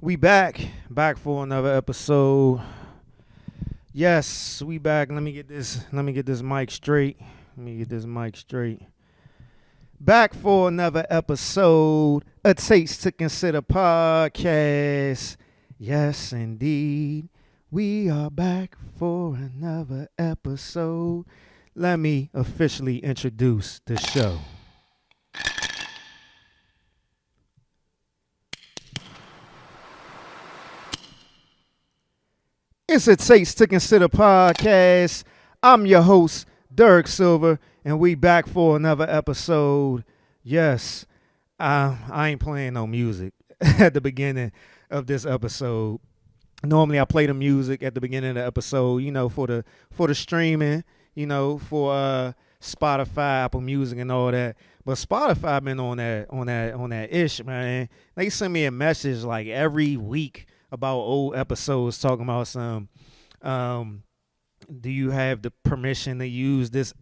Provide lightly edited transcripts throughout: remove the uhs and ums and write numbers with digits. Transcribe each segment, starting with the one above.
We back for another episode. Yes, we back. Let me get this mic straight. Let me get this mic straight. Back for another episode. A Taste to Consider podcast. Yes, indeed. We are back for another episode. Let me officially introduce the show. It's a Taste to Consider podcast. I'm your host, Derek Silver, and we back for another episode. Yes, I ain't playing no music at the beginning of this episode. Normally, I play the music at the beginning of the episode, for the streaming, for Spotify, Apple Music, and all that. But Spotify been on that ish, man. They send me a message like every week about old episodes talking about some do you have the permission to use this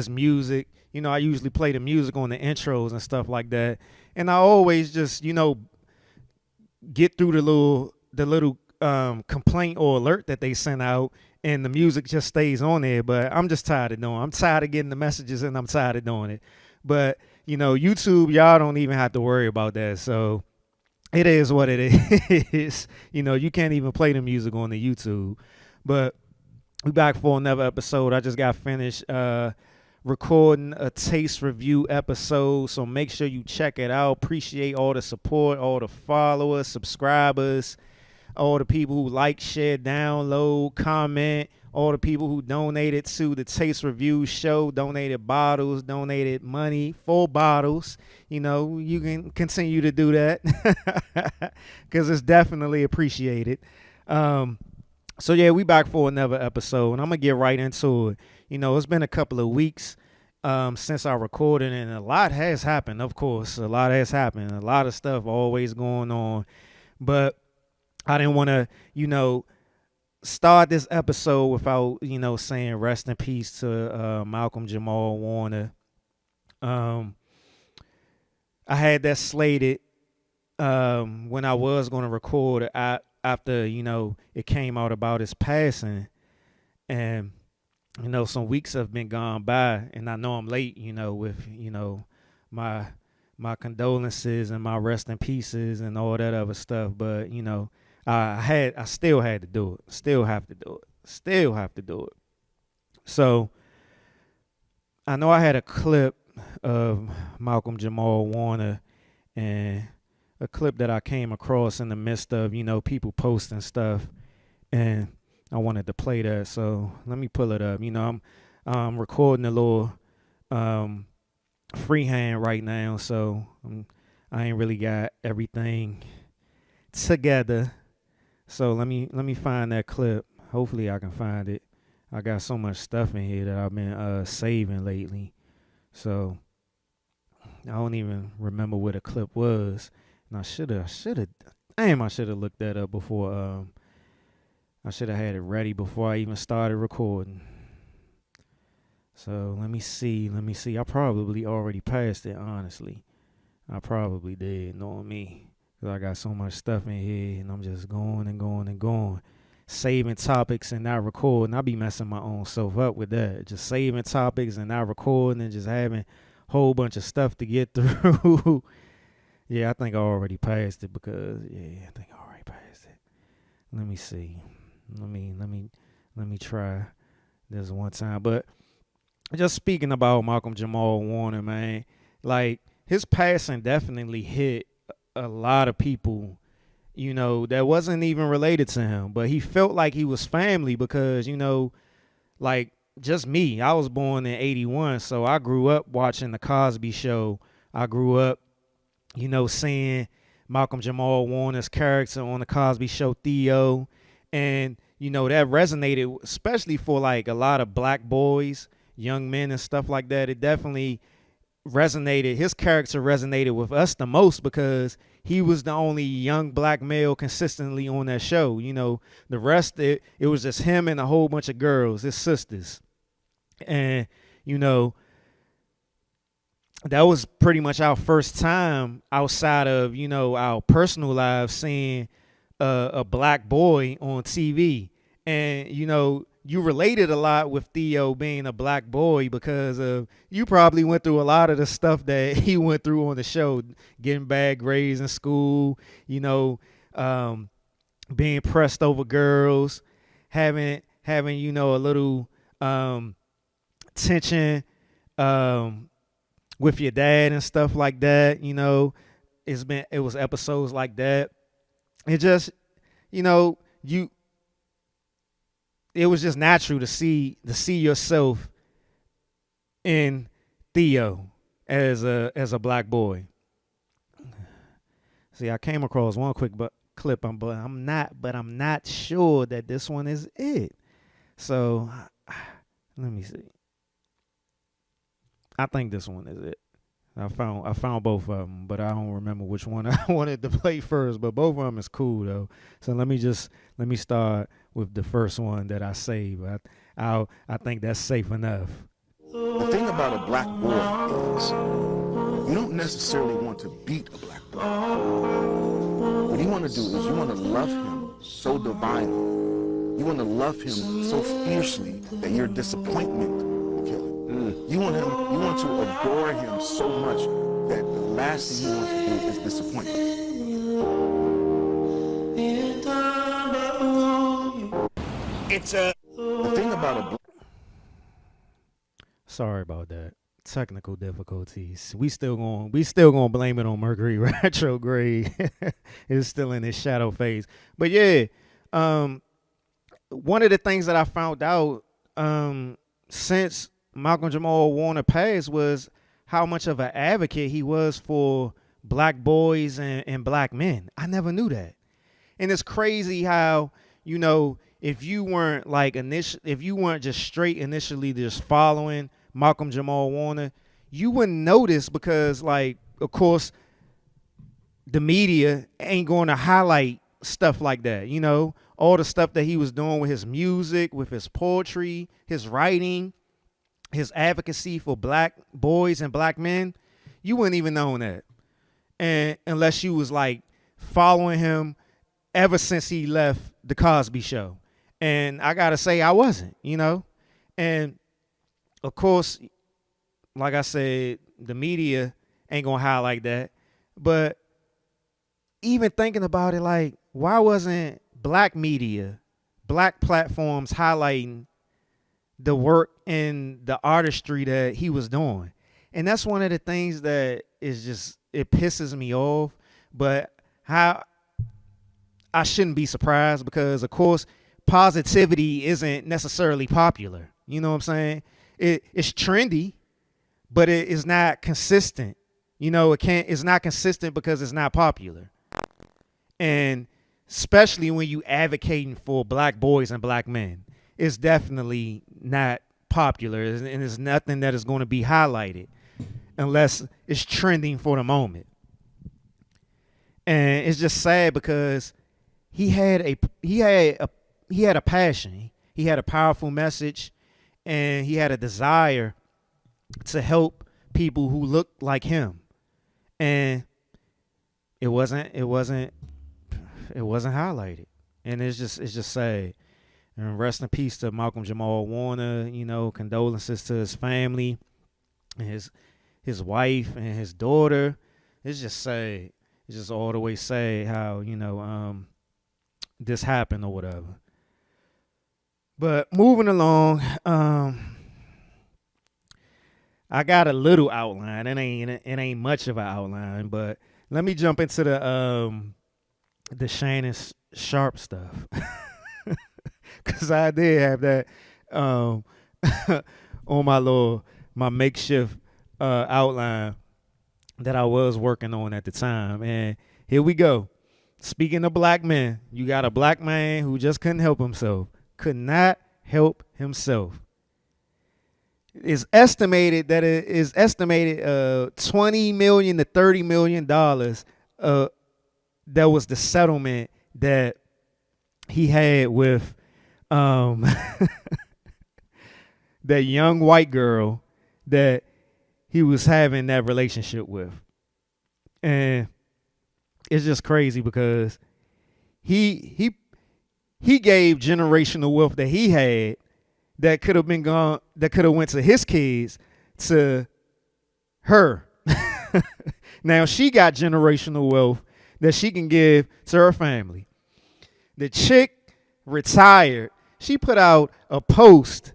music. I usually play the music on the intros and stuff like that, and I always just get through the little complaint or alert that they send out, and the music just stays on there. But I'm just tired of doing it. I'm tired of getting the messages, and I'm tired of doing it. But YouTube, y'all don't even have to worry about that. So it is what it is. You can't even play the music on the YouTube. But we back for another episode. I just got finished recording a taste review episode. So make sure you check it out. Appreciate all the support, all the followers, subscribers, all the people who like, share, download, comment, all the people who donated to the Taste Review show, donated bottles, donated money for bottles. You can continue to do that because it's definitely appreciated. So yeah, we back for another episode, and I'm going to get right into it. It's been a couple of weeks since I recorded, and a lot has happened, of course. A lot has happened. A lot of stuff always going on. But I didn't want to, start this episode without, saying rest in peace to Malcolm Jamal Warner. I had that slated when I was going to record after, it came out about his passing. And, some weeks have been gone by, and I know I'm late, with, my condolences and my rest in pieces and all that other stuff. But, I still had to do it. Still have to do it. So I know I had a clip of Malcolm Jamal Warner, and a clip that I came across in the midst of, people posting stuff, and I wanted to play that. So let me pull it up. I'm recording a little freehand right now, so I ain't really got everything together. So let me find that clip. Hopefully I can find it. I got so much stuff in here that I've been saving lately. So I don't even remember where the clip was. And I should have looked that up before. I should have had it ready before I even started recording. So let me see. I probably already passed it, honestly. I probably did, knowing me. Because I got so much stuff in here, and I'm just going and going and going. Saving topics and not recording. I be messing my own self up with that. Just saving topics and not recording and just having a whole bunch of stuff to get through. Yeah, I think I already passed it Let me see. Let me try this one time. But just speaking about Malcolm Jamal Warner, man, like his passing definitely hit a lot of people, that wasn't even related to him, but he felt like he was family because, like just me, I was born in 81. So I grew up watching the Cosby Show. I grew up, seeing Malcolm Jamal Warner's character on the Cosby Show, Theo. And, that resonated, especially for like a lot of black boys, young men and stuff like that. It definitely resonated. His character resonated with us the most because he was the only young black male consistently on that show. The rest, it was just him and a whole bunch of girls, his sisters. And, that was pretty much our first time outside of, our personal lives seeing a black boy on TV, and you related a lot with Theo being a black boy because of you probably went through a lot of the stuff that he went through on the show, getting bad grades in school, being pressed over girls, having a little tension with your dad and stuff like that. It was episodes like that. It just you it was just natural to see yourself in Theo as a black boy. See, I came across one quick clip, but I'm not sure that this one is it. So let me see. I think this one is it. I found both of them, but I don't remember which one I wanted to play first. But both of them is cool though. So let me start with the first one that I saved. I think that's safe enough. The thing about a black boy is you don't necessarily want to beat a black boy. What you want to do is you want to love him so divinely. You want to love him so fiercely that your disappointment will kill him. You want to adore him so much that the last thing he wants to do is disappoint you. The thing about a black. Sorry about that. Technical difficulties. We still gonna blame it on Mercury retrograde. It's still in its shadow phase. But yeah, one of the things that I found out since Malcolm Jamal Warner passed was how much of an advocate he was for black boys and black men. I never knew that. And it's crazy how, if you weren't if you weren't just straight initially just following Malcolm Jamal Warner, you wouldn't notice because, of course, the media ain't going to highlight stuff like that. All the stuff that he was doing with his music, with his poetry, his writing, his advocacy for black boys and black men, you wouldn't even know that. And unless you was following him ever since he left the Cosby Show. And I got to say, I wasn't, and of course, like I said, the media ain't going to highlight that. But even thinking about it, why wasn't black media, black platforms highlighting the work and the artistry that he was doing? And that's one of the things that is just, it pisses me off. But how I shouldn't be surprised because, of course, positivity isn't necessarily popular. You know what I'm saying? It's trendy, but it is not consistent. It's not consistent because it's not popular. And especially when you advocating for black boys and black men, it's definitely not popular, and it's nothing that is going to be highlighted unless it's trending for the moment. And it's just sad because he had a passion. He had a powerful message. And he had a desire to help people who looked like him, and it wasn't highlighted, and it's just sad. And rest in peace to Malcolm Jamal Warner. Condolences to his family, and his wife and his daughter. It's just sad. It's just all the way sad how this happened or whatever. But moving along, I got a little outline. It ain't much of an outline, but let me jump into the Shannon Sharpe stuff, because I did have that on my makeshift outline that I was working on at the time. And here we go. Speaking of black men, you got a black man who just couldn't help himself. Could not help himself. It's estimated that it is estimated $20 million to $30 million that was the settlement that he had with that young white girl that he was having that relationship with. And it's just crazy because he gave generational wealth that he had that could have been gone, that could have went to his kids, to her. Now she got generational wealth that she can give to her family. The chick retired. She put out a post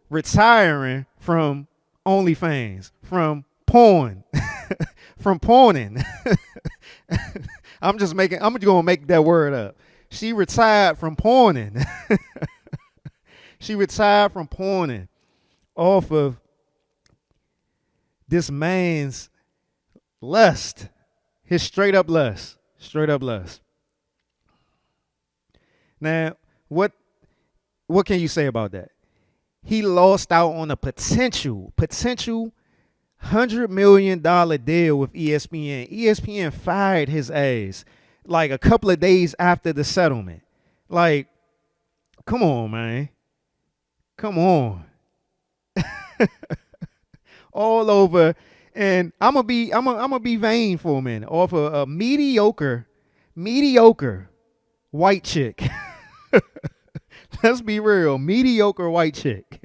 retiring from OnlyFans, from porn, from porning. I'm gonna make that word up. She retired from porning. She retired from porning off of this man's lust, his straight up lust. Now, what can you say about that? He lost out on a potential $100 million deal with ESPN. ESPN fired his ass like a couple of days after the settlement. Like, come on, man. Come on. All over. And I'm gonna be vain for a minute. Off of a mediocre white chick. Let's be real. Mediocre white chick.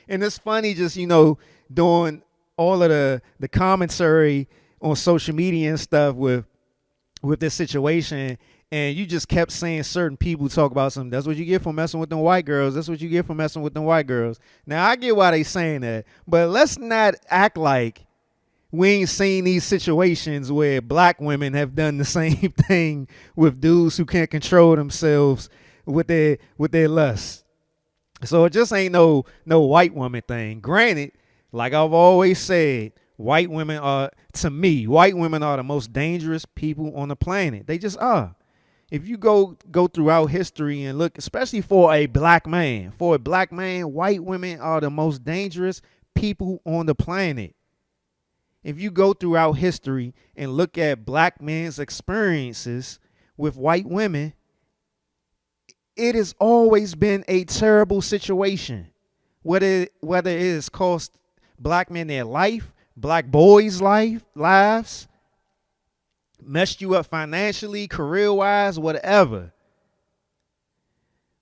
And it's funny just, doing all of the commentary on social media and stuff with this situation, and you just kept saying certain people talk about something. That's what you get for messing with them white girls. That's what you get for messing with them white girls. Now, I get why they saying that, but let's not act like we ain't seen these situations where black women have done the same thing with dudes who can't control themselves with their lust. So it just ain't no white woman thing. Granted, like I've always said, white women are the most dangerous people on the planet. They just are. If you go throughout history and look, especially for a black man, white women are the most dangerous people on the planet. If you go throughout history and look at black men's experiences with white women, it has always been a terrible situation. Whether it has cost black men their life, black boys' lives, messed you up financially, career-wise, whatever.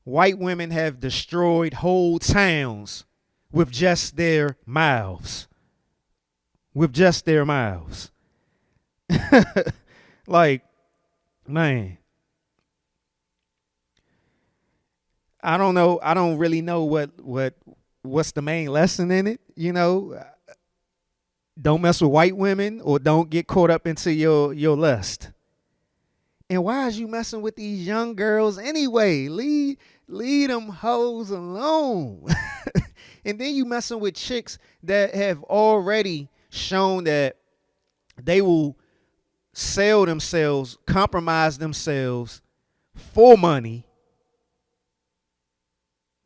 White women have destroyed whole towns with just their mouths. Like, man, I don't know. I don't really know what's the main lesson in it. Don't mess with white women, or don't get caught up into your lust. And why is you messing with these young girls anyway? Leave them hoes alone. And then you messing with chicks that have already shown that they will sell themselves, compromise themselves for money.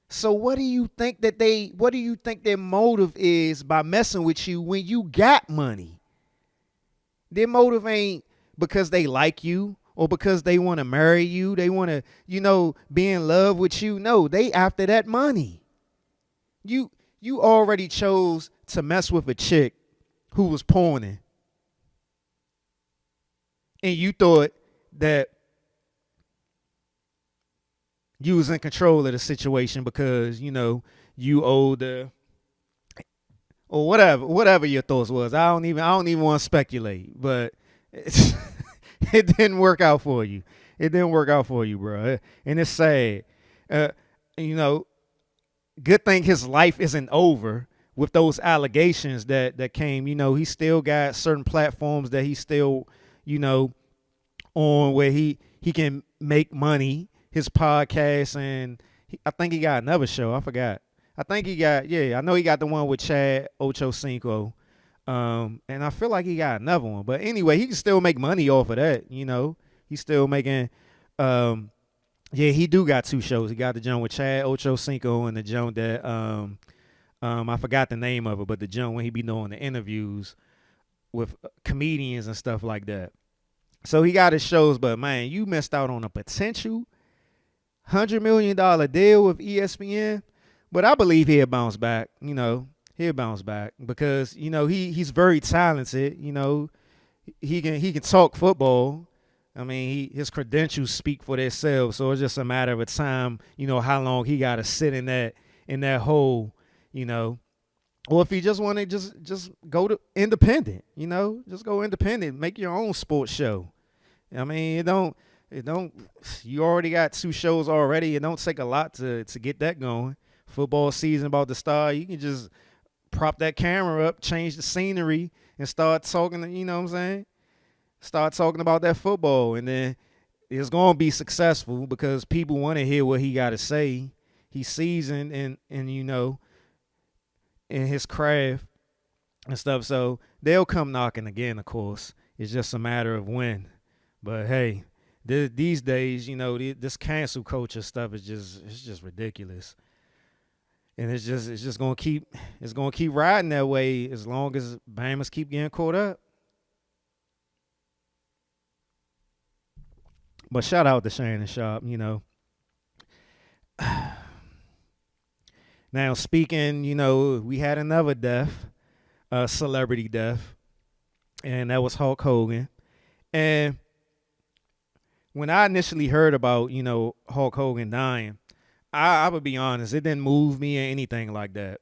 So what do you think their motive is by messing with you when you got money? Their motive ain't because they like you or because they want to marry you. They want to, be in love with you. No, they after that money. You already chose to mess with a chick who was porning. And you thought that you was in control of the situation because, you owed or whatever your thoughts was. I don't even want to speculate, but it didn't work out for you. It didn't work out for you, bro. And it's sad. Good thing his life isn't over with those allegations that came. He still got certain platforms that he's still, on where he can make money. His podcast, and I think he got another show. I forgot. I know he got the one with Chad Ochocinco. And I feel like he got another one. But anyway, he can still make money off of that, He's still making he do got two shows. He got the joint with Chad Ochocinco and the joint that I forgot the name of it, but the joint when he be doing the interviews with comedians and stuff like that. So he got his shows, but man, you missed out on a potential $100 million deal with ESPN, but I believe he'll bounce back. He'll bounce back because he's very talented. He can talk football. I mean, his credentials speak for themselves. So it's just a matter of time, how long he got to sit in that hole, Or if you just want to just go to independent, just go independent, make your own sports show. I mean, you already got 2 shows already. It don't take a lot to get that going. Football season about to start. You can just prop that camera up, change the scenery, and start talking, you know what I'm saying? Start talking about that football, and then it's going to be successful because people want to hear what he got to say. He's seasoned in his craft and stuff, so they'll come knocking again, of course. It's just a matter of when. But hey, these days, this cancel culture stuff is just ridiculous. And it's just gonna keep riding that way as long as Bama's keep getting caught up. But shout out to Shannon Sharpe, Now speaking, we had another death, a celebrity death, and that was Hulk Hogan. And when I initially heard about, Hulk Hogan dying, I would be honest, it didn't move me or anything like that.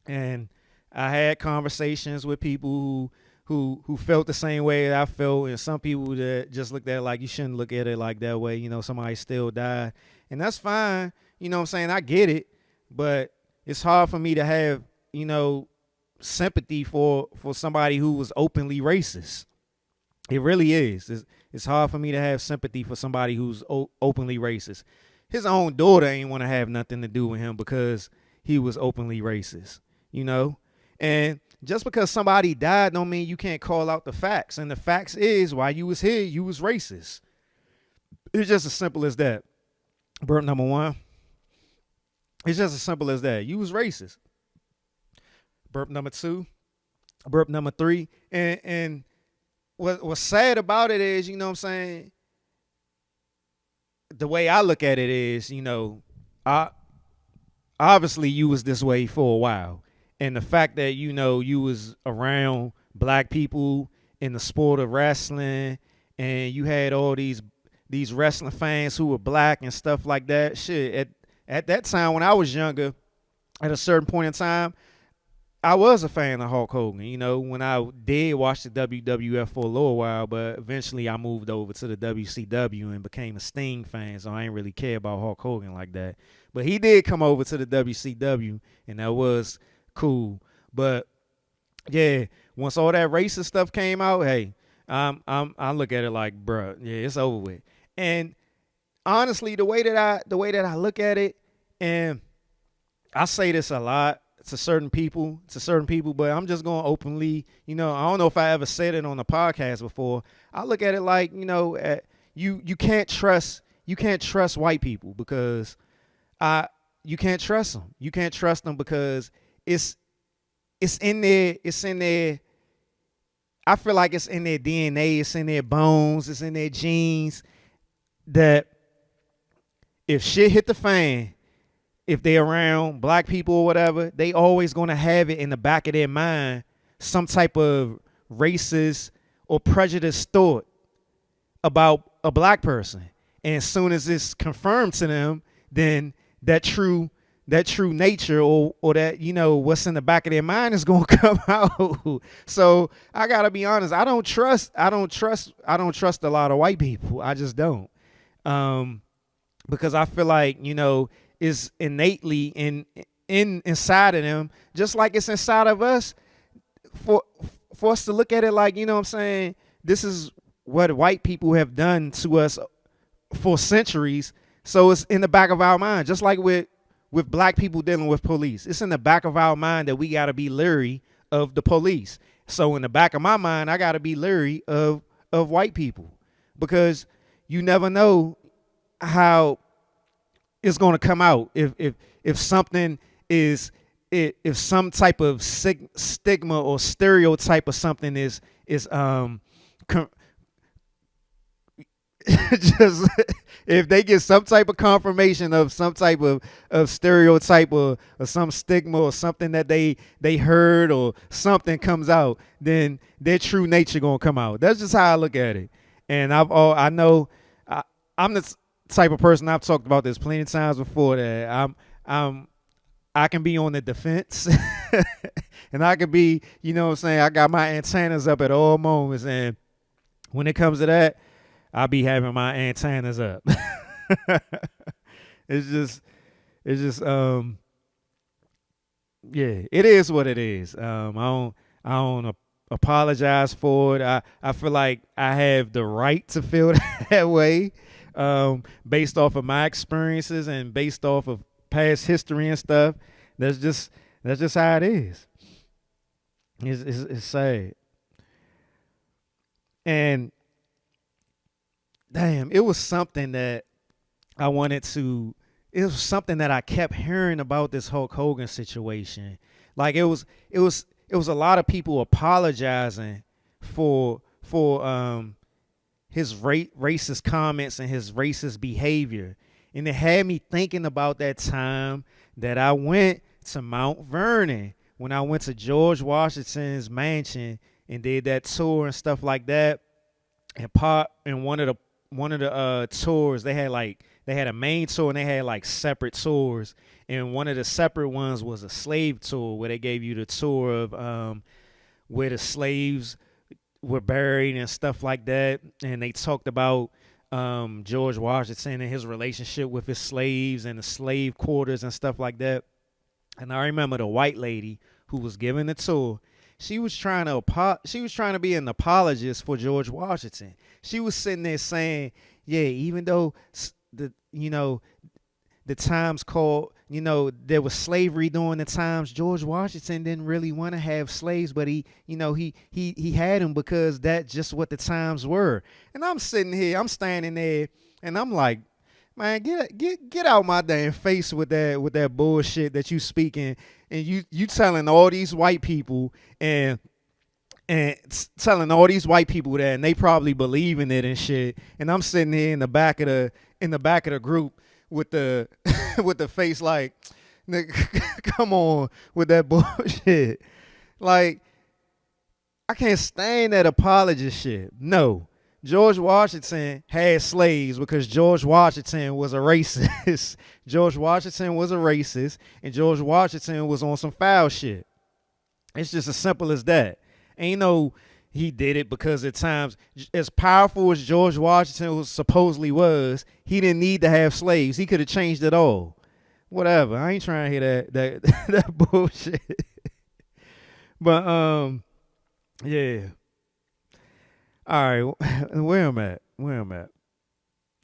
And I had conversations with people who felt the same way that I felt, and some people that just looked at it like you shouldn't look at it like that way. Somebody still died, and that's fine. You know what I'm saying? I get it, but it's hard for me to have sympathy for somebody who was openly racist. It really is. It's hard for me to have sympathy for somebody who's openly racist. His own daughter ain't want to have nothing to do with him because he was openly racist, And just because somebody died don't mean you can't call out the facts. And the facts is, while you was here, you was racist. It's just as simple as that. Burp number 1. It's just as simple as that. You was racist. Burp number 2. Burp number 3. And what's sad about it is, you know what I'm saying? The way I look at it is, obviously you was this way for a while. And the fact that, you was around black people in the sport of wrestling, and you had all these wrestling fans who were black and stuff like that. Shit, at that time when I was younger, at a certain point in time, I was a fan of Hulk Hogan, when I did watch the WWF for a little while, but eventually I moved over to the WCW and became a Sting fan, so I ain't really care about Hulk Hogan like that. But he did come over to the WCW, and that was cool. But yeah, once all that racist stuff came out, hey, I look at it like, bruh, yeah, it's over with. And honestly, the way that I look at it, and I say this a lot to certain people, but I'm just going to openly, I don't know if I ever said it on the podcast before. I look at it like, you can't trust white people because you can't trust them. You can't trust them because it's in their I feel like it's in their DNA, it's in their bones, it's in their genes, that if shit hit the fan, if they're around black people or whatever, they always going to have it in the back of their mind, some type of racist or prejudiced thought about a black person. And as soon as it's confirmed to them, then that true nature or that, what's in the back of their mind is going to come out. So I got to be honest. I don't trust a lot of white people. I just don't. Because I feel like, is innately inside of them, just like it's inside of us, for us to look at it like, what I'm saying, this is what white people have done to us for centuries. So it's in the back of our mind, just like with black people dealing with police. It's in the back of our mind that we got to be leery of the police. So in the back of my mind, I got to be leery of white people, because you never know how it's going to come out. If something is, if some type of stigma or stereotype or something is just if they get some type of confirmation of some type of stereotype or some stigma or something that they heard or something comes out, then their true nature gonna come out. That's just how I look at it. And I know I'm the type of person, I've talked about this plenty of times before, that I'm I can be on the defense and I can be, you know what I'm saying, I got my antennas up at all moments, and when it comes to that, I'll be having my antennas up. it's just it's just yeah, it is what it is. I don't apologize for it. I feel like I have the right to feel that way, based off of my experiences and based off of past history and stuff. That's just how it is. It's sad. And damn, it was something that I wanted to. It was something that I kept hearing about this Hulk Hogan situation. Like it was a lot of people apologizing for his racist comments and his racist behavior, and it had me thinking about that time that I went to Mount Vernon, when I went to George Washington's mansion and did that tour and stuff like that. And part in one of the tours, they had a main tour and they had like separate tours, and one of the separate ones was a slave tour where they gave you the tour of where the slaves were buried and stuff like that, and they talked about George Washington and his relationship with his slaves and the slave quarters and stuff like that. And I remember the white lady who was giving the tour. She was trying to be an apologist for George Washington. She was sitting there saying, "Yeah, even though the times called, there was slavery during the times, George Washington didn't really want to have slaves, but he had them because that's just what the times were." And I'm sitting here, I'm standing there, and I'm like, man, get out my damn face with that bullshit that you speaking, and you telling all these white people and telling all these white people that, and they probably believe in it and shit. And I'm sitting here in the back of the group with the with the face like, nigga, come on with that bullshit. Like, I can't stand that apologist shit. No. George Washington had slaves because George Washington was a racist. George Washington was a racist, and George Washington was on some foul shit. It's just as simple as that. Ain't no he did it because at times, as powerful as George Washington supposedly was, he didn't need to have slaves. He could have changed it all. Whatever. I ain't trying to hear that that bullshit. But yeah. All right, where I'm at.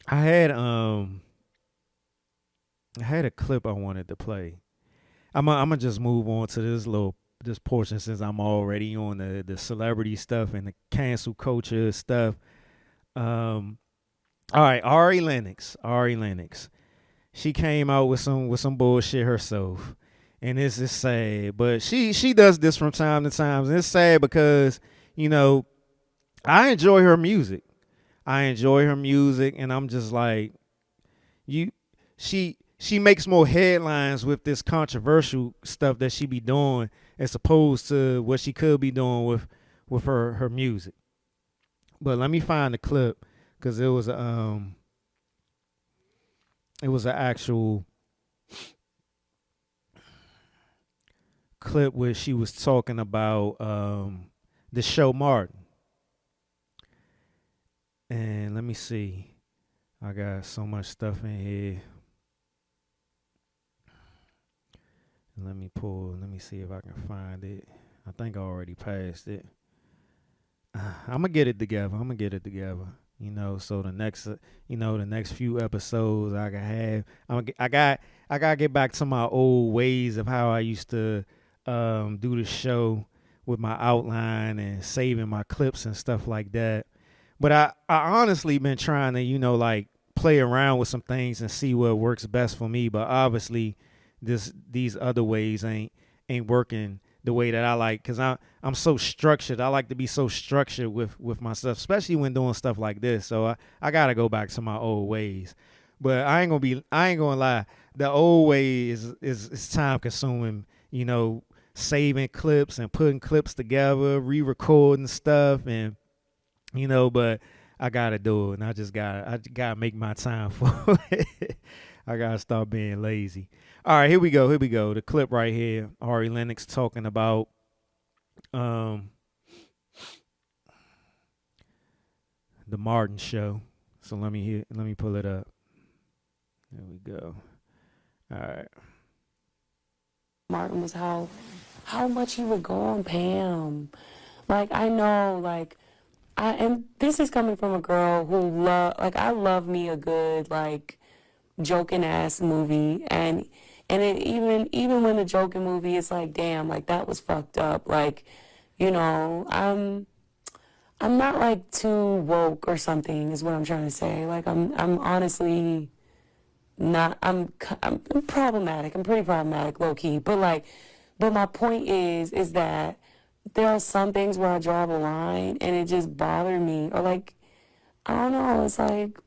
I had a clip I wanted to play. I'm gonna just move on to this portion since I'm already on the celebrity stuff and the cancel culture stuff. All right, Ari Lennox. She came out with some bullshit herself, and this is sad. But she does this from time to time, and it's sad because I enjoy her music. And I'm just like, she makes more headlines with this controversial stuff that she be doing as opposed to what she could be doing with her music. But let me find the clip, because it was an actual clip where she was talking about the show Martin. And let me see. I got so much stuff in here. Let me see if I can find it. I think I already passed it. I'm gonna get it together. So the next few episodes I can have, I gotta get back to my old ways of how I used to do the show with my outline and saving my clips and stuff like that. But I honestly been trying to, play around with some things and see what works best for me. But obviously, these other ways ain't working the way that I like, because I'm so structured. I like to be so structured with my stuff, especially when doing stuff like this. So I gotta go back to my old ways. But I ain't gonna lie. The old way is time consuming. Saving clips and putting clips together, re-recording stuff, and but I gotta do it, and I gotta make my time for it. I gotta stop being lazy. All right, here we go. Here we go. The clip right here. Ari Lennox talking about um the Martin show. So let me pull it up. There we go. All right. Martin was how much he would go on Pam. Like, I know, like, and this is coming from a girl who I love me a good, like, joking ass movie, and even when the joking movie is like, damn, like, that was fucked up, like, I'm not like too woke or something is what I'm trying to say. Like, I'm honestly not, I'm problematic. I'm pretty problematic, low key. But my point is that there are some things where I draw the line and it just bothered me. Or like, I don't know, it's like,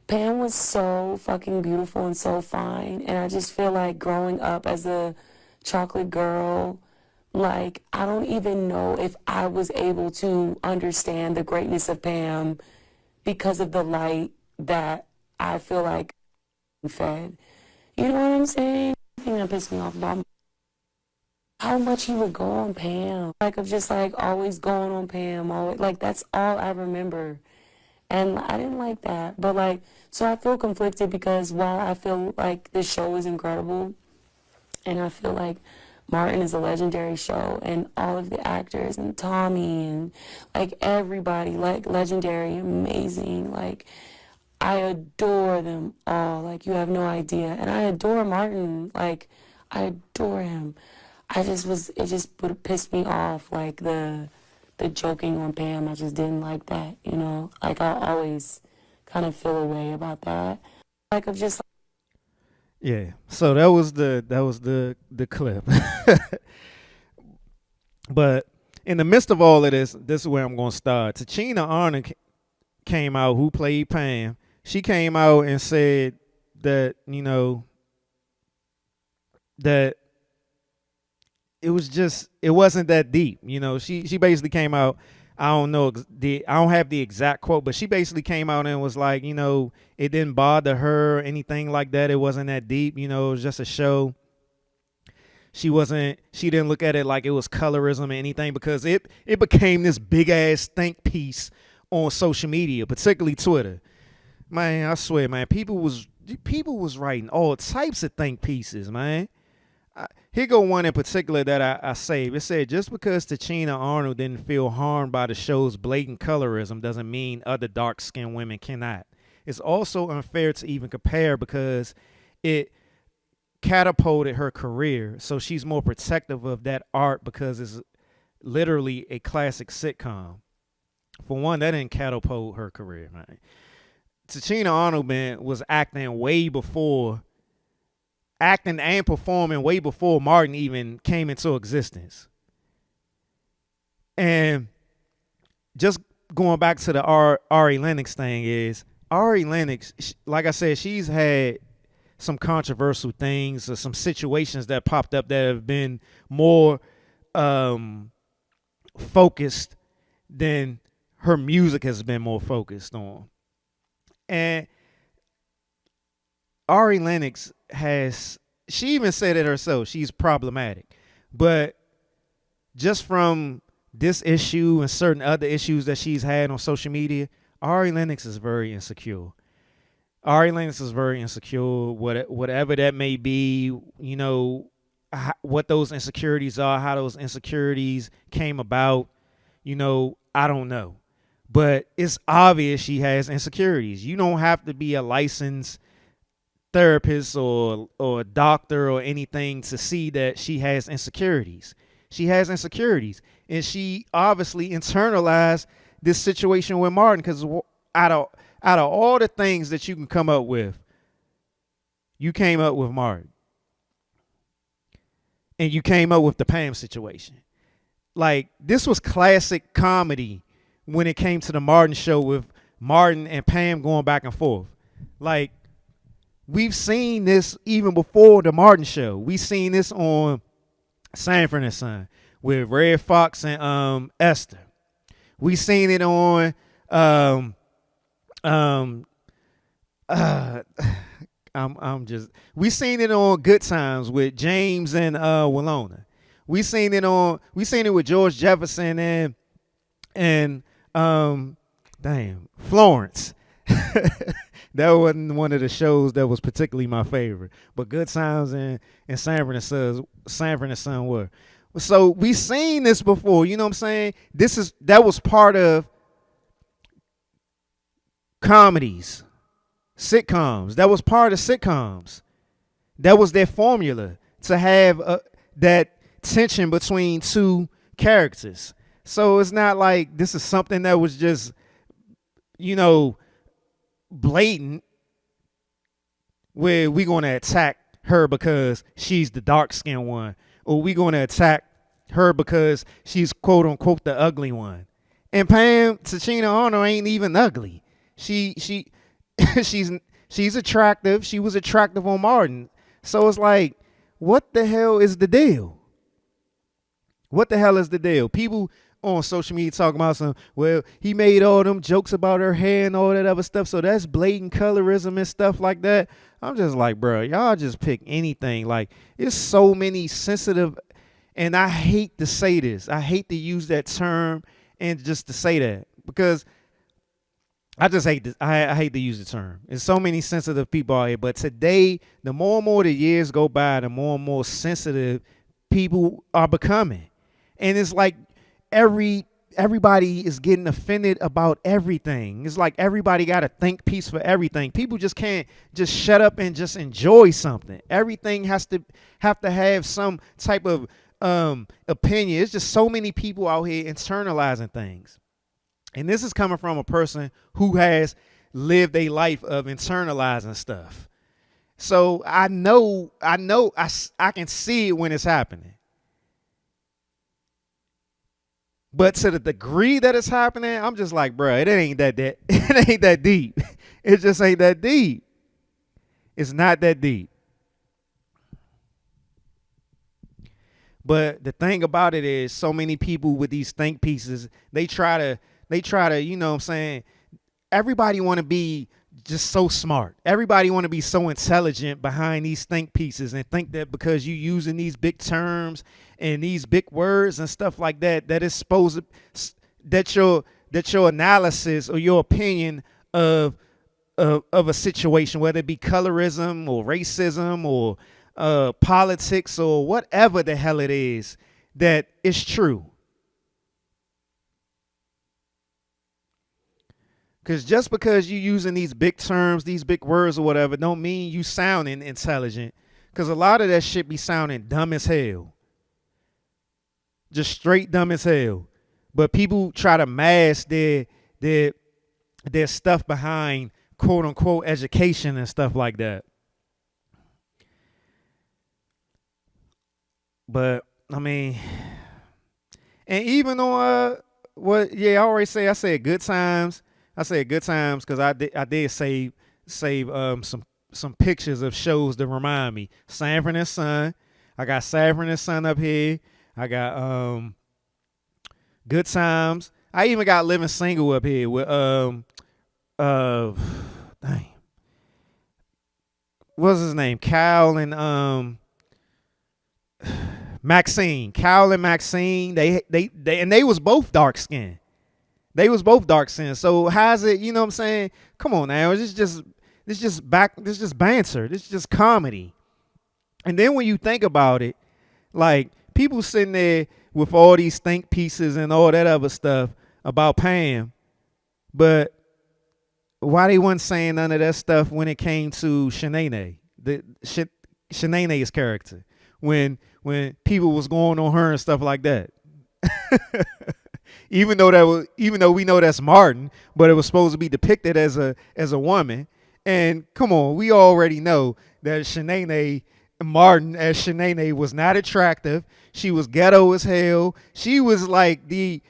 Pam was so fucking beautiful and so fine. And I just feel like growing up as a chocolate girl, like, I don't even know if I was able to understand the greatness of Pam because of the light that I feel like fed. You know what I'm saying? The thing that pissed me off about how much he would go on Pam. Like, of just like always going on Pam. Always, like, that's all I remember. And I didn't like that. But like, so I feel conflicted because while I feel like this show is incredible and I feel like Martin is a legendary show and all of the actors and Tommy and like everybody, like legendary, amazing, like I adore them all, like you have no idea. And I adore Martin, like I adore him. It just would piss me off, like the joking on Pam. I just didn't like that, like I always kind of feel a way about that. Like, of just Yeah. So that was the clip. But in the midst of all of this is where I'm gonna start. Tachina Arnold came out, who played Pam. She came out and said that that it wasn't that deep. She basically came out. I don't know I don't have the exact quote, but she basically came out and was like, it didn't bother her or anything like that. It wasn't that deep. It was just a show. She didn't look at it like it was colorism or anything, because it became this big ass think piece on social media, particularly Twitter. Man, I swear, man, people was writing all types of think pieces, man. Here go one in particular that I saved. It said, just because Tachina Arnold didn't feel harmed by the show's blatant colorism doesn't mean other dark-skinned women cannot. It's also unfair to even compare because it catapulted her career, so she's more protective of that art because it's literally a classic sitcom. For one, that didn't catapult her career, man. Tachina Arnold, man, was acting and performing way before Martin even came into existence. And just going back to the Ari Lennox thing is, Ari Lennox, like I said, she's had some controversial things or some situations that popped up that have been more focused than her music has been more focused on. And Ari Lennox she even said it herself, she's problematic. But just from this issue and certain other issues that she's had on social media, Ari Lennox is very insecure. Ari Lennox is very insecure, whatever that may be, what those insecurities are, how those insecurities came about, I don't know. But it's obvious she has insecurities. You don't have to be a licensed therapist or a doctor or anything to see that she has insecurities. She has insecurities. And she obviously internalized this situation with Martin, because out of all the things that you can come up with, you came up with Martin. And you came up with the Pam situation. Like, this was classic comedy when it came to the Martin show, with Martin and Pam going back and forth. Like, we've seen this even before the Martin show. We've seen this on Sanford and Son with Red Fox and Esther. We've seen it on Um, um, uh, I'm just. We seen it on Good Times with James and Walona. We seen it with George Jefferson and Florence. That wasn't one of the shows that was particularly my favorite, but Good Times and Sanford and Son were. So we seen this before, you know what I'm saying? That was part of comedies, sitcoms. That was part of sitcoms. That was their formula to have that tension between two characters. So it's not like this is something that was just, blatant, where we going to attack her because she's the dark skinned one, or we going to attack her because she's quote unquote the ugly one. And Pam Tachina Arnold ain't even ugly. She's attractive. She was attractive on Martin. So it's like, what the hell is the deal? What the hell is the deal? People on social media talking about he made all them jokes about her hair and all that other stuff, so that's blatant colorism and stuff like that. I'm just like, bro, y'all just pick anything. Like, it's so many sensitive, and I hate to say this. I hate to use that term and just to say that, because I just hate this. I hate to use the term. There's so many sensitive people out here, but today, the more and more the years go by, the more and more sensitive people are becoming. And it's like everybody is getting offended about everything. It's like everybody got a think piece for everything. People just can't just shut up and just enjoy something. Everything has to have some type of opinion. It's just so many people out here internalizing things. And this is coming from a person who has lived a life of internalizing stuff. So I can see it when it's happening. But to the degree that it's happening, I'm just like, bro, it ain't that it ain't that deep. It just ain't that deep. It's not that deep. But the thing about it is, so many people with these think pieces, they try to, you know what I'm saying? Everybody want to be just so smart. Everybody want to be so intelligent behind these think pieces and think that because you using these big terms and these big words and stuff like that, that it's supposed to, that your analysis or your opinion of a situation, whether it be colorism or racism or politics or whatever the hell it is, that it's true. Because just because you using these big terms, these big words or whatever, don't mean you sounding intelligent. Because a lot of that shit be sounding dumb as hell. Just straight dumb as hell. But people try to mask their stuff behind quote unquote education and stuff like that. But I mean, and even on I always say, I said Good Times. I said Good Times because I did save some pictures of shows that remind me. Sanford and Son. I got Sanford and Son up here. I got Good Times. I even got Living Single up here with what's his name? Kyle and Maxine. Kyle and Maxine. They was both dark skinned. They was both dark skinned. So how's it, you know what I'm saying? Come on now. This just banter. This is just comedy. And then when you think about it, like people sitting there with all these think pieces and all that other stuff about Pam, but why they wasn't saying none of that stuff when it came to Shanae, Shanae's character, when people was going on her and stuff like that. Even though we know that's Martin, but it was supposed to be depicted as a woman. And come on, we already know that Martin as Shanae was not attractive. She was ghetto as hell. She was like if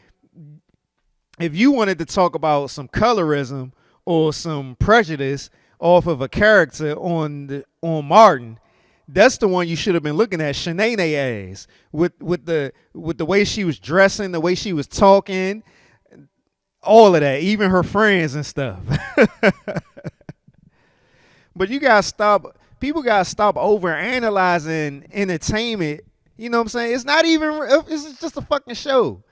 you wanted to talk about some colorism or some prejudice off of a character on Martin, that's the one you should have been looking at, Shanae as, with the way she was dressing, the way she was talking, All of that, even her friends and stuff. But you gotta stop. People gotta stop over analyzing entertainment. You know what I'm saying? It's not even. It's just a fucking show.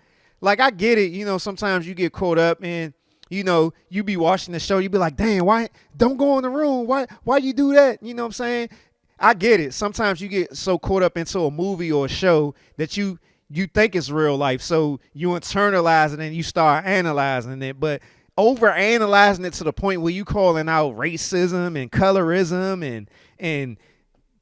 Like, I get it. Sometimes you get caught up in. You be watching the show. You be like, damn, why don't go in the room? Why you do that? You know what I'm saying? I get it. Sometimes you get so caught up into a movie or a show that you think it's real life. So you internalize it and you start analyzing it. But over analyzing it to the point where you calling out racism and colorism and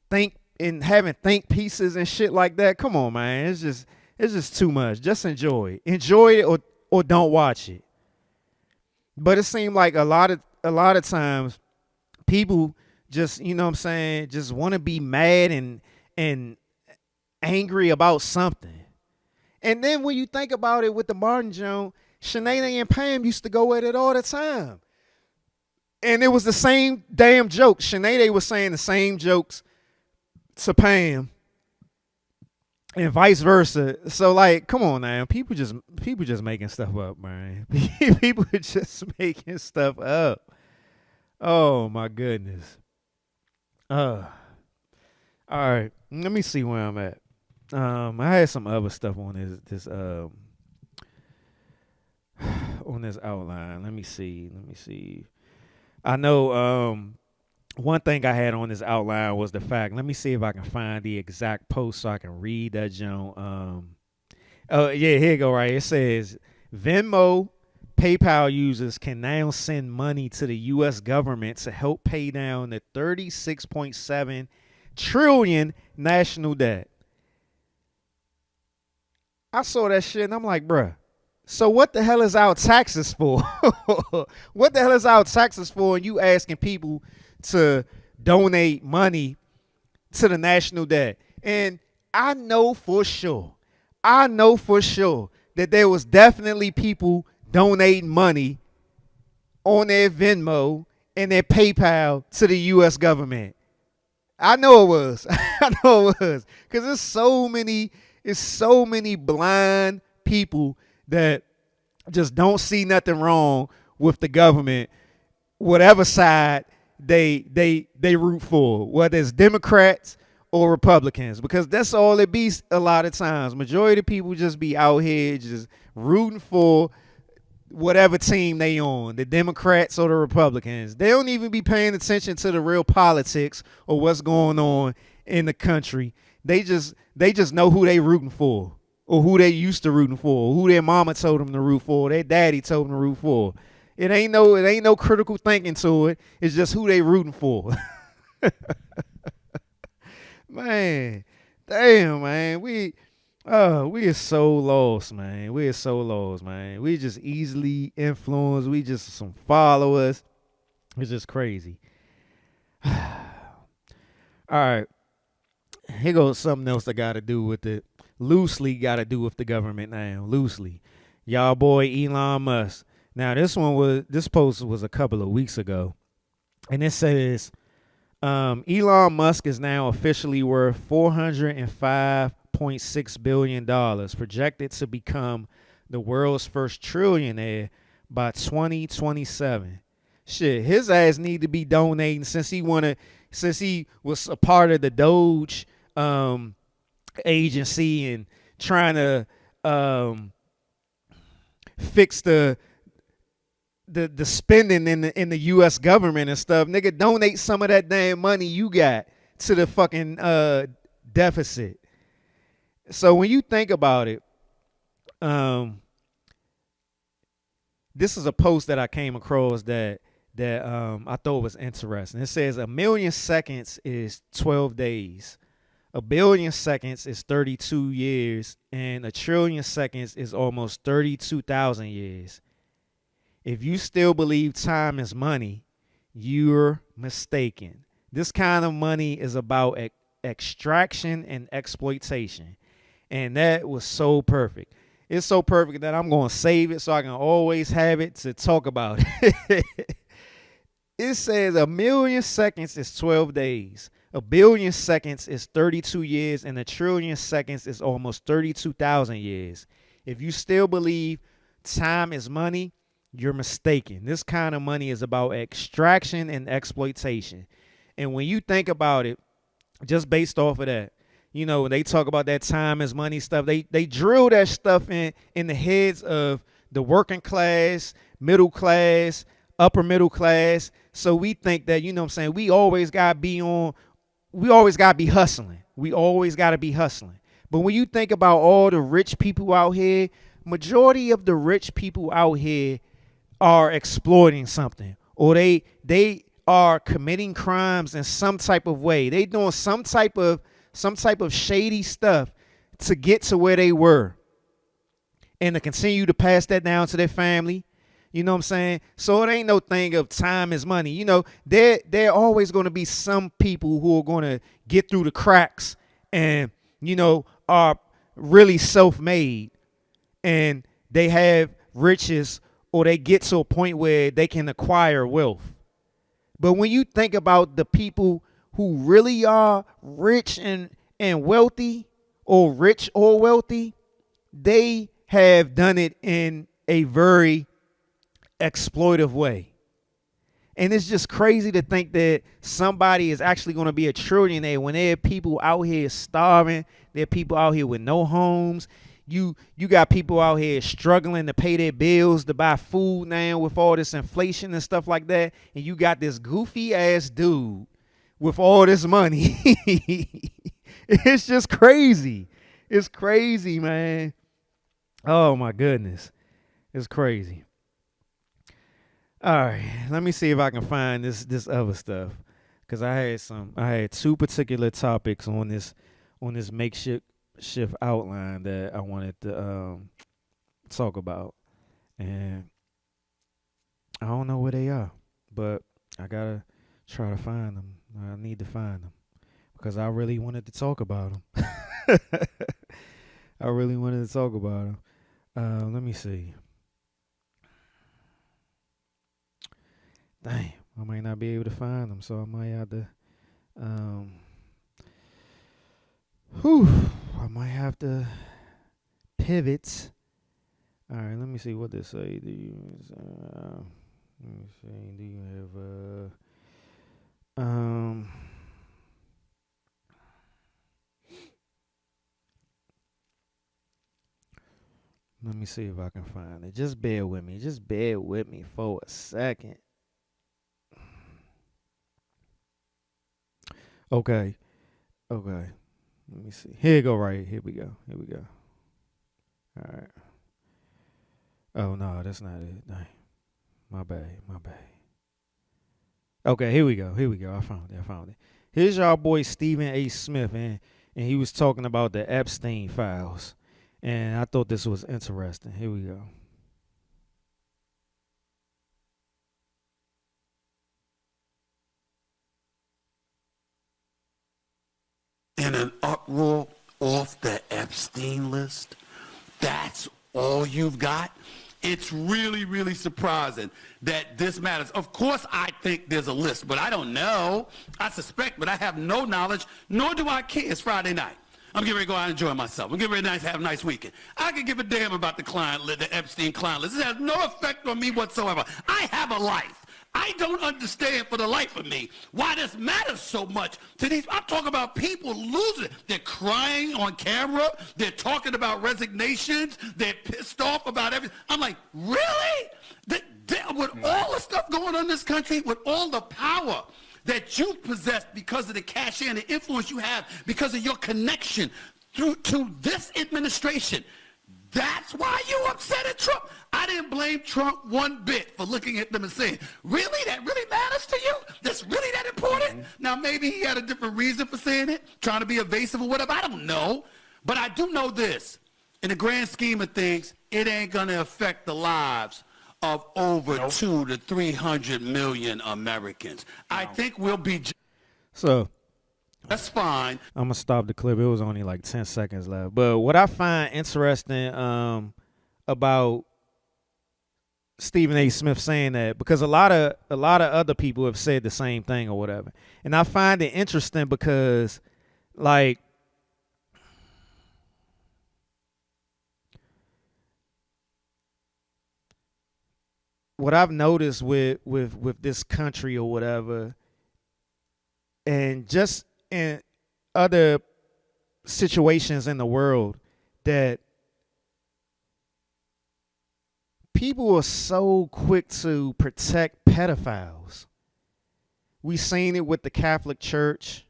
think and having think pieces and shit like that. Come on, man. It's just too much. Just enjoy it. Enjoy it or don't watch it. But it seemed like a lot of times people just, just want to be mad and angry about something. And then when you think about it with the Martin Jones, Shanae and Pam used to go at it all the time. And it was the same damn jokes. Shanae was saying the same jokes to Pam and vice versa. So, like, come on now. People just making stuff up, man. People just making stuff up. Oh my goodness. All right. Let me see where I'm at. I had some other stuff on this on this outline. Let me see. I know one thing I had on this outline was the fact. Let me see if I can find the exact post so I can read that joint. Oh yeah, here you go. Right, it says Venmo, PayPal users can now send money to the U.S. government to help pay down the $36.7 trillion national debt. I saw that shit and I'm like, bruh, so what the hell is our taxes for? What the hell is our taxes for? And you asking people to donate money to the national debt. And I know for sure that there was definitely people donating money on their Venmo and their PayPal to the U.S. government. I know it was. Because there's so many blind people that just don't see nothing wrong with the government, whatever side they root for, whether it's Democrats or Republicans, because that's all it be a lot of times. Majority of people just be out here just rooting for whatever team they on, the Democrats or the Republicans. They don't even be paying attention to the real politics or what's going on in the country. They just know who they rooting for, or who they used to rooting for, or who their mama told them to root for, their daddy told them to root for. It ain't no critical thinking to it. It's just who they rooting for. Man, damn, man, we are so lost, man. We are so lost, man. We just easily influenced. We just some followers. It's just crazy. All right. Here goes something else that got to do with it. Loosely got to do with the government now. Loosely. Y'all boy Elon Musk. Now this post was a couple of weeks ago. And it says Elon Musk is now officially worth $405.6 billion, projected to become the world's first trillionaire by 2027. Shit, his ass need to be donating since he was a part of the Doge agency and trying to fix the spending in the U.S. government and stuff. Nigga, donate some of that damn money you got to the fucking deficit. So when you think about it, this is a post that I came across that I thought was interesting. It says 1 million seconds is 12 days. 1 billion seconds is 32 years, and 1 trillion seconds is almost 32,000 years. If you still believe time is money, you're mistaken. This kind of money is about extraction and exploitation. And that was so perfect. It's so perfect that I'm going to save it so I can always have it to talk about it. It says 1 million seconds is 12 days. 1 billion seconds is 32 years, and 1 trillion seconds is almost 32,000 years. If you still believe time is money, you're mistaken. This kind of money is about extraction and exploitation. And when you think about it, just based off of that, you know, when they talk about that time is money stuff, they drill that stuff in the heads of the working class, middle class, upper middle class. So we think that, you know what I'm saying, we always gotta be hustling. We always gotta be hustling. But when you think about all the rich people out here, majority of the rich people out here are exploiting something, or they are committing crimes in some type of way. They doing some type of shady stuff to get to where they were, and to continue to pass that down to their family. You know what I'm saying? So it ain't no thing of time is money. You know, there always going to be some people who are going to get through the cracks and, you know, are really self-made, and they have riches, or they get to a point where they can acquire wealth. But when you think about the people who really are rich and wealthy, or rich or wealthy, they have done it in a very exploitive way. And it's just crazy to think that somebody is actually going to be a trillionaire when there are people out here starving. There are people out here with no homes. You got people out here struggling to pay their bills, to buy food now with all this inflation and stuff like that. And you got this goofy ass dude with all this money. It's just crazy. It's crazy, man. Oh my goodness. It's crazy. All right, let me see if I can find this other stuff, because I had two particular topics on this makeshift outline that I wanted to talk about, and I don't know where they are, but I gotta try to find them. I need to find them because I really wanted to talk about them. I really wanted to talk about them. Let me see. Damn, I might not be able to find them, so I might have to, I might have to pivot. All right, let me see what they say. Let me see, do you have, let me see if I can find it. Just bear with me. Just bear with me for a second. Okay. Let me see. Here you go. Right here we go. All right. Oh no, that's not it. Dang. My bad. Okay, here we go. I found it. Here's y'all boy Stephen A. Smith, and he was talking about the Epstein files, and I thought this was interesting. Here we go. In an uproar off the Epstein list? That's all you've got? It's really, really surprising that this matters. Of course, I think there's a list, but I don't know. I suspect, but I have no knowledge, nor do I care. It's Friday night. I'm getting ready to go out and enjoy myself. I'm getting ready to have a nice weekend. I can give a damn about the Epstein client list. It has no effect on me whatsoever. I have a life. I don't understand for the life of me why this matters so much to these. I'm talking about people losing it. They're crying on camera. They're talking about resignations. They're pissed off about everything. I'm like, really? With all the stuff going on in this country, with all the power that you possess because of the cachet and the influence you have because of your connection to this administration, that's why you upset at Trump. I didn't blame Trump one bit for looking at them and saying, really? That really matters to you? That's really that important? Now, maybe he had a different reason for saying it, trying to be evasive or whatever. I don't know. But I do know this. In the grand scheme of things, it ain't going to affect the lives of over 200 to 300 million Americans. I think we'll be So that's fine. I'm gonna stop the clip. It was only like 10 seconds left. But what I find interesting about Stephen A. Smith saying that, because a lot of other people have said the same thing or whatever, and I find it interesting because, like, what I've noticed with this country or whatever, and just in other situations in the world, that people are so quick to protect pedophiles. We seen it with the Catholic Church.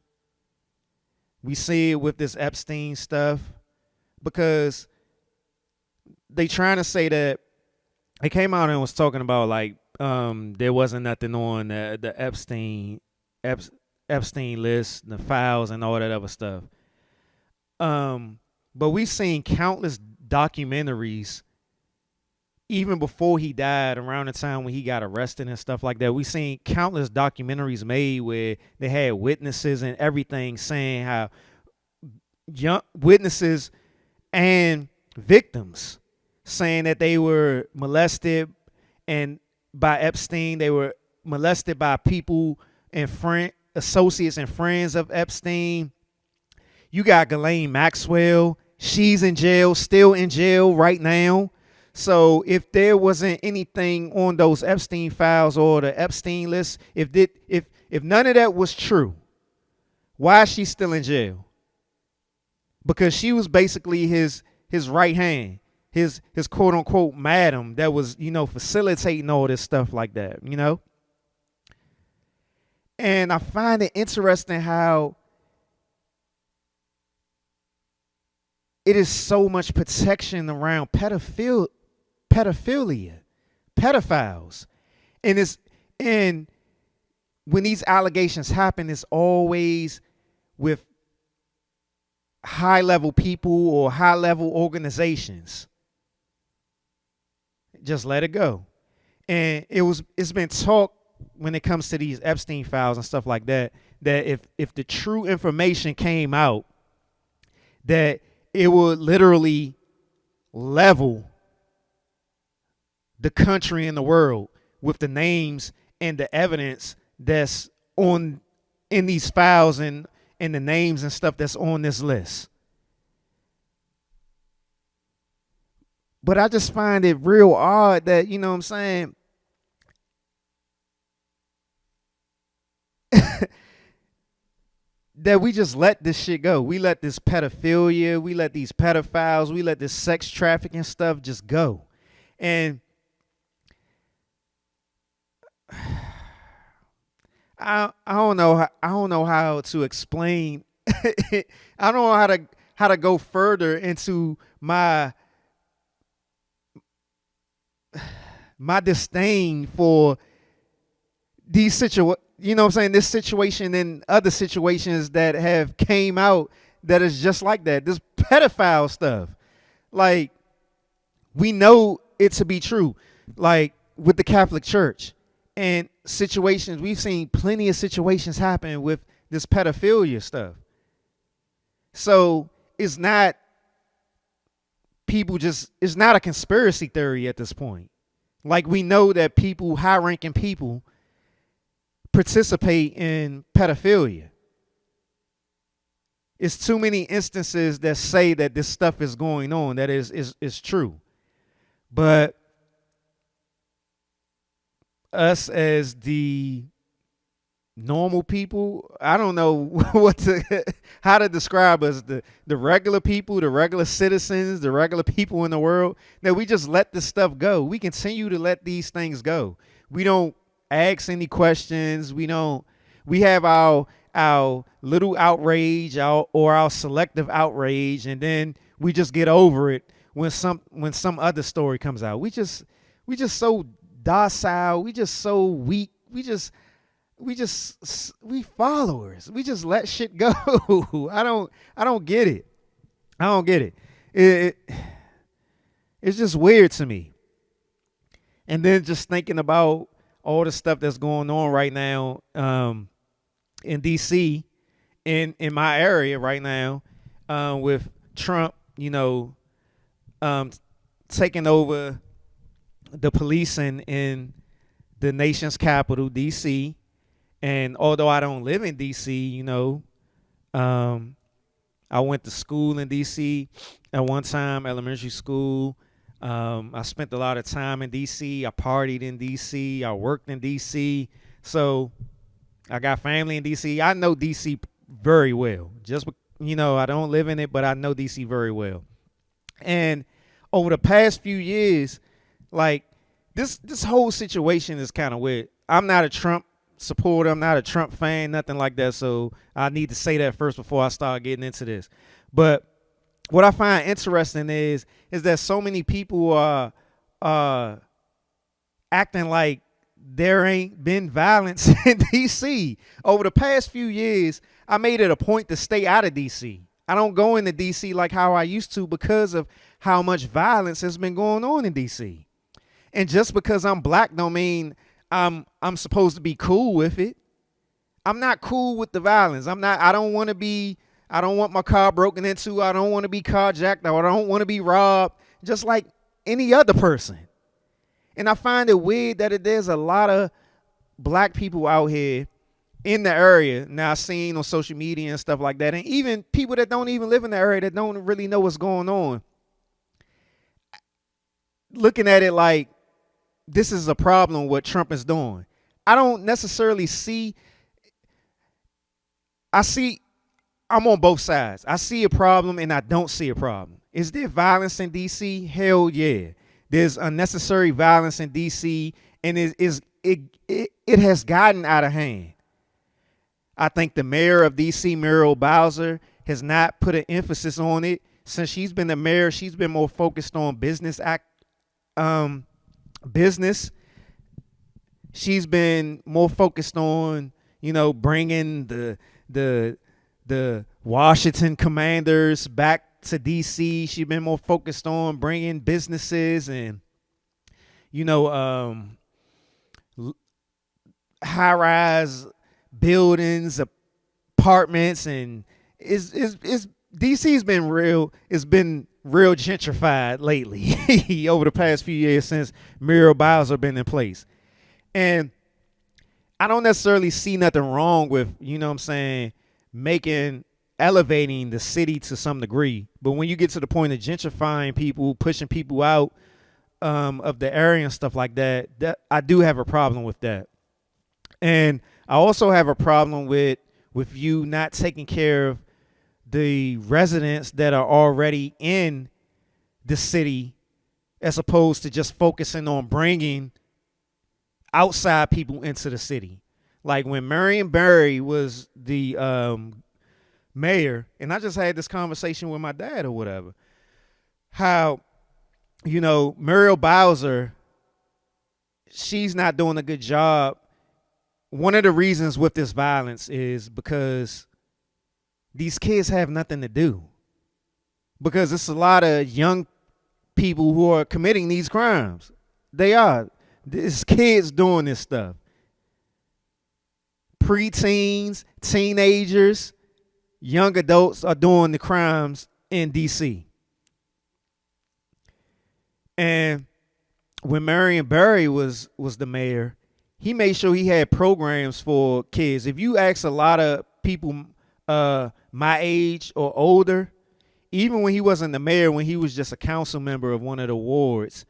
We see it with this Epstein stuff, because they trying to say that they came out and was talking about like there wasn't nothing on the Epstein list, the files, and all that other stuff. But we've seen countless documentaries even before he died, around the time when he got arrested and stuff like that. We've seen countless documentaries made where they had witnesses and everything saying how young witnesses and victims saying that they were molested and by Epstein. They were molested by people and associates and friends of Epstein. You got Ghislaine Maxwell. She's in jail, still in jail right now. So if there wasn't anything on those Epstein files or the Epstein list, if none of that was true, why is she still in jail? Because she was basically his right hand, his quote unquote madam that was, facilitating all this stuff like that, And I find it interesting how it is so much protection around pedophilia, pedophiles. And when these allegations happen, it's always with high level people or high level organizations. Just let it go. And it's been talked when it comes to these Epstein files and stuff like that, that if the true information came out, that it would literally level the country and the world with the names and the evidence that's in these files and the names and stuff that's on this list. But I just find it real odd that, you know what I'm saying, that we just let this shit go. We let this pedophilia, we let these pedophiles, we let this sex trafficking stuff just go. And I don't know how to explain. I don't know how to go further into my disdain for these this situation and other situations that have came out that is just like that. This pedophile stuff. Like, we know it to be true. Like with the Catholic Church and situations, we've seen plenty of situations happen with this pedophilia stuff. So it's not it's not a conspiracy theory at this point. Like, we know that people, high-ranking people, participate in pedophilia. It's too many instances that say that this stuff is going on, that is true. But us as the normal people, I don't know how to describe us, the regular people, the regular citizens, the regular people in the world, that we just let this stuff go. We continue to let these things go. We don't ask any questions. We have our little outrage, our selective outrage, and then we just get over it when some other story comes out. We just so docile. We just so weak. We followers. We just let shit go. I don't get it. I don't get it. It's just weird to me. And then just thinking about all the stuff that's going on right now in DC, in my area right now, with Trump, taking over the policing in the nation's capital, DC. And although I don't live in DC, I went to school in DC at one time, elementary school. I spent a lot of time in DC. I partied in DC. I worked in DC. So I got family in DC. I know DC very well. I don't live in it, but I know DC very well. And over the past few years, like this whole situation is kind of weird. I'm not a Trump supporter. I'm not a Trump fan, nothing like that. So I need to say that first before I start getting into this. But what I find interesting is that so many people are acting like there ain't been violence in DC. Over the past few years, I made it a point to stay out of DC. I don't go into DC like how I used to because of how much violence has been going on in DC. And just because I'm black don't mean I'm supposed to be cool with it. I'm not cool with the violence. I don't want my car broken into. I don't want to be carjacked. I don't want to be robbed, just like any other person. And I find it weird that there's a lot of black people out here in the area now seen on social media and stuff like that. And even people that don't even live in the area that don't really know what's going on, looking at it like this is a problem what Trump is doing. I don't necessarily see. I'm on both sides. I see a problem and I don't see a problem. Is there violence in DC? Hell yeah. There's unnecessary violence in DC, and it has gotten out of hand. I think the mayor of DC, Muriel Bowser, has not put an emphasis on it. Since she's been the mayor, she's been more focused on business. She's been more focused on, bringing the Washington Commanders back to DC. She's been more focused on bringing businesses and, high-rise buildings, apartments, and DC's been real. It's been real gentrified lately over the past few years since Muriel Bowser been in place. And I don't necessarily see nothing wrong with, elevating the city to some degree. But when you get to the point of gentrifying people, pushing people out of the area and stuff like that, I do have a problem with that. And I also have a problem with you not taking care of the residents that are already in the city, as opposed to just focusing on bringing outside people into the city. Like when Marion Barry was the mayor, and I just had this conversation with my dad or whatever, how, Muriel Bowser, she's not doing a good job. One of the reasons with this violence is because these kids have nothing to do. Because it's a lot of young people who are committing these crimes. They are. There's kids doing this stuff. Preteens, teenagers, young adults are doing the crimes in DC. And when Marion Barry was the mayor, he made sure he had programs for kids. If you ask a lot of people my age or older, even when he wasn't the mayor, when he was just a council member of one of the wards,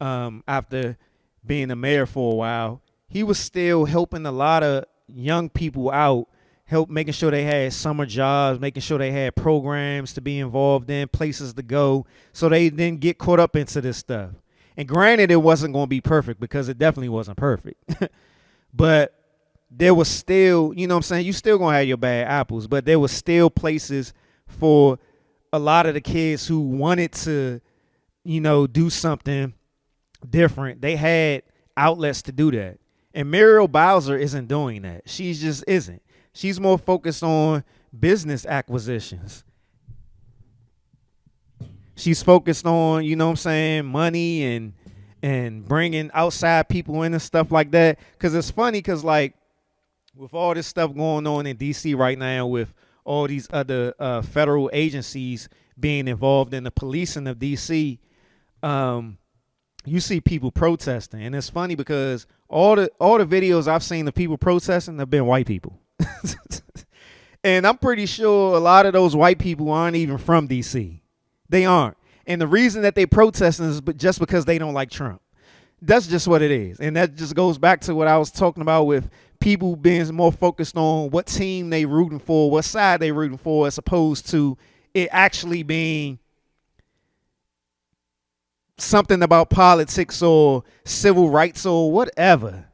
after being the mayor for a while, he was still helping a lot of young people out, making sure they had summer jobs, making sure they had programs to be involved in, places to go, so they didn't get caught up into this stuff. And granted, it wasn't going to be perfect, because it definitely wasn't perfect. But there was still, you still going to have your bad apples, but there was still places for a lot of the kids who wanted to, do something different. They had outlets to do that. And Muriel Bowser isn't doing that. She just isn't. She's more focused on business acquisitions. She's focused on, money and bringing outside people in and stuff like that. Because it's funny, because like with all this stuff going on in DC right now, with all these other federal agencies being involved in the policing of DC, you see people protesting. And it's funny because all the videos I've seen of people protesting have been white people. And I'm pretty sure a lot of those white people aren't even from DC. They aren't. And the reason that they protesting is just because they don't like Trump. That's just what it is. And that just goes back to what I was talking about with people being more focused on what team they rooting for, what side they rooting for, as opposed to it actually being something about politics or civil rights or whatever.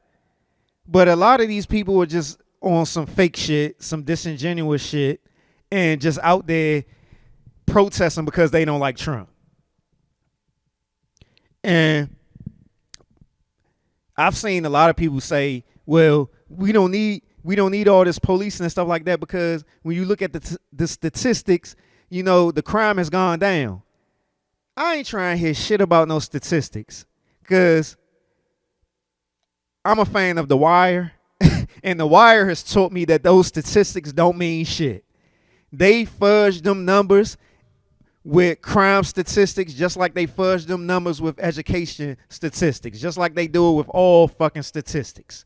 But a lot of these people are just on some fake shit, some disingenuous shit, and just out there protesting because they don't like Trump. And I've seen a lot of people say, well, we don't need all this policing and stuff like that, because when you look at the statistics, you know, the crime has gone down. I ain't trying to hear shit about no statistics, because I'm a fan of The Wire, and The Wire has taught me that those statistics don't mean shit. They fudge them numbers with crime statistics just like they fudge them numbers with education statistics, just like they do it with all fucking statistics.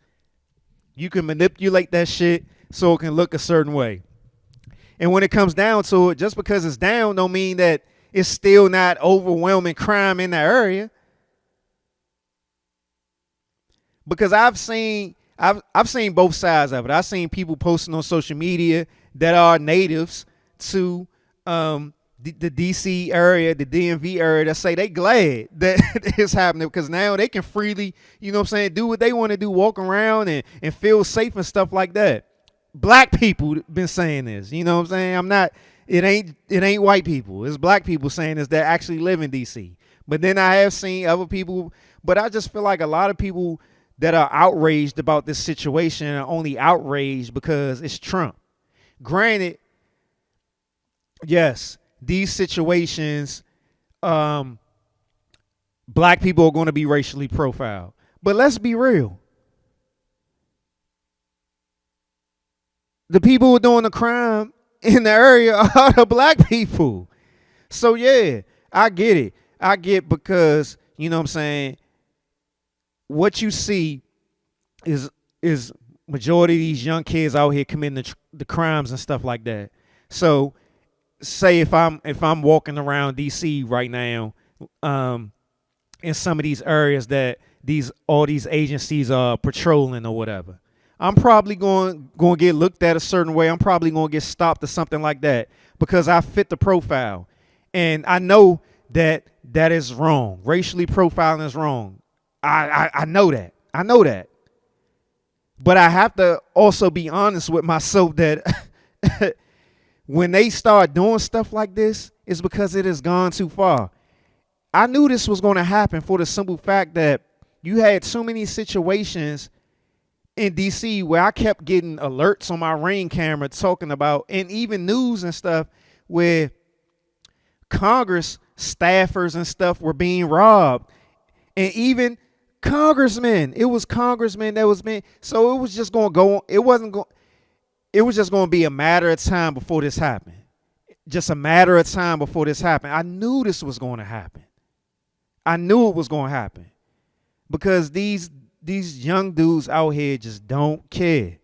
You can manipulate that shit so it can look a certain way. And when it comes down to it, just because it's down don't mean that it's still not overwhelming crime in that area. Because I've seen both sides of it. I've seen people posting on social media that are natives to the DC area, the DMV area, that say they glad that it's happening, because now they can freely, you know what I'm saying, do what they want to do, walk around and feel safe and stuff like that. Black people been saying this, you know what I'm saying? It ain't white people. It's black people saying this that actually live in DC. But then I have seen other people, but I just feel like a lot of people that are outraged about this situation are only outraged because it's Trump. Granted, yes, these situations, black people are going to be racially profiled. But let's be real. The people who are doing the crime in the area are the black people. So yeah, I get it. I get, because, you know what I'm saying, what you see is majority of these young kids out here committing the crimes and stuff like that. So say if I'm walking around DC right now, in some of these areas that all these agencies are patrolling or whatever, I'm probably going to get looked at a certain way. I'm probably going to get stopped or something like that because I fit the profile. And I know that is wrong. Racially profiling is wrong. I know that. I know that. But I have to also be honest with myself that when they start doing stuff like this, it's because it has gone too far. I knew this was going to happen for the simple fact that you had so many situations in DC where I kept getting alerts on my Ring camera talking about, and even news and stuff, where Congress staffers and stuff were being robbed. And even congressmen, it was congressmen that was being, so it was just going to go, it was just going to be a matter of time before this happened. Just a matter of time before this happened. I knew this was going to happen. I knew it was going to happen because these young dudes out here just don't care.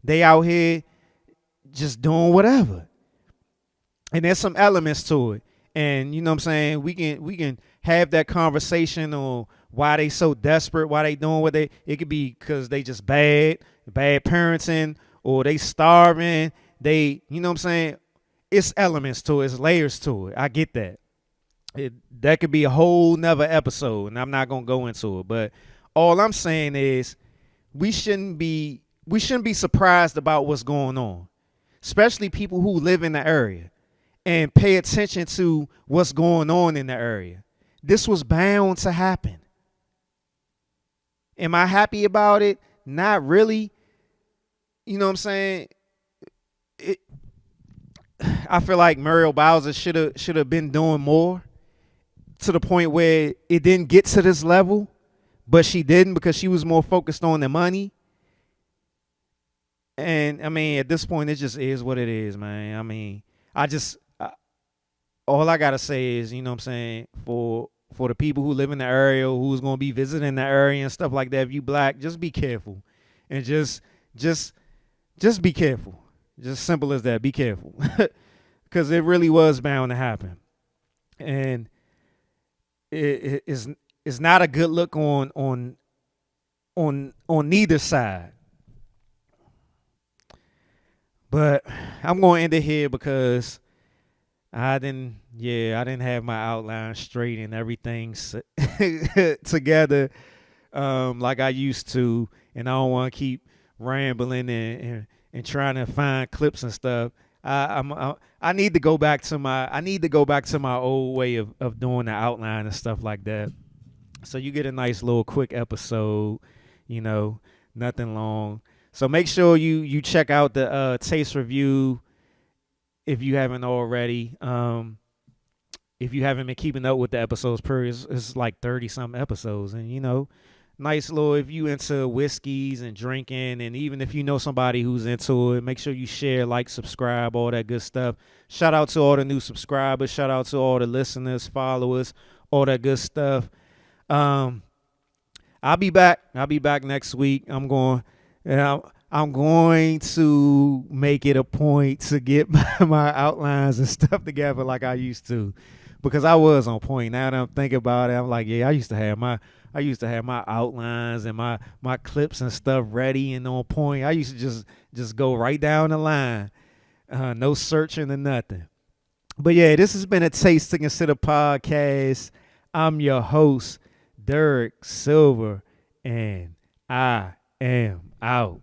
They out here just doing whatever. And there's some elements to it. And you know what I'm saying? We can have that conversation on why they so desperate, why they doing what they, it could be because they just bad parenting, or they starving. They, you know what I'm saying? It's elements to it, it's layers to it. I get that. That could be a whole nother episode, and I'm not gonna go into it. But all I'm saying is we shouldn't be surprised about what's going on, especially people who live in the area and pay attention to what's going on in the area. This was bound to happen. Am I happy about it? Not really. You know what I'm saying? I feel like Muriel Bowser should have been doing more, to the point where it didn't get to this level, but she didn't because she was more focused on the money. And I mean, at this point, it just is what it is, man. I mean, all I gotta say is, you know what I'm saying, for the people who live in the area, who's gonna be visiting the area and stuff like that, if you black, just be careful, and just be careful. Just simple as that. Be careful, because it really was bound to happen. And is not a good look on neither side. But I'm going to end it here because I didn't have my outline straight and everything together like I used to, and I don't want to keep rambling and trying to find clips and stuff. I need to go back to my old way of doing the outline and stuff like that. So you get a nice little quick episode, you know, nothing long. So make sure you check out the taste review if you haven't already. If you haven't been keeping up with the episodes, it's like 30 some episodes, and nice little, if you into whiskeys and drinking, and even if you know somebody who's into it, make sure you share, like, subscribe, all that good stuff. Shout out to all the new subscribers. Shout out to all the listeners, followers, all that good stuff. I'll be back next week. I'm going to make it a point to get my outlines and stuff together like I used to, because I was on point. Now that I'm thinking about it, I'm like, yeah, I used to have my outlines and my clips and stuff ready and on point. I used to just go right down the line, no searching or nothing. But yeah, this has been a Taste to Consider podcast. I'm your host, Derek Silver, and I am out.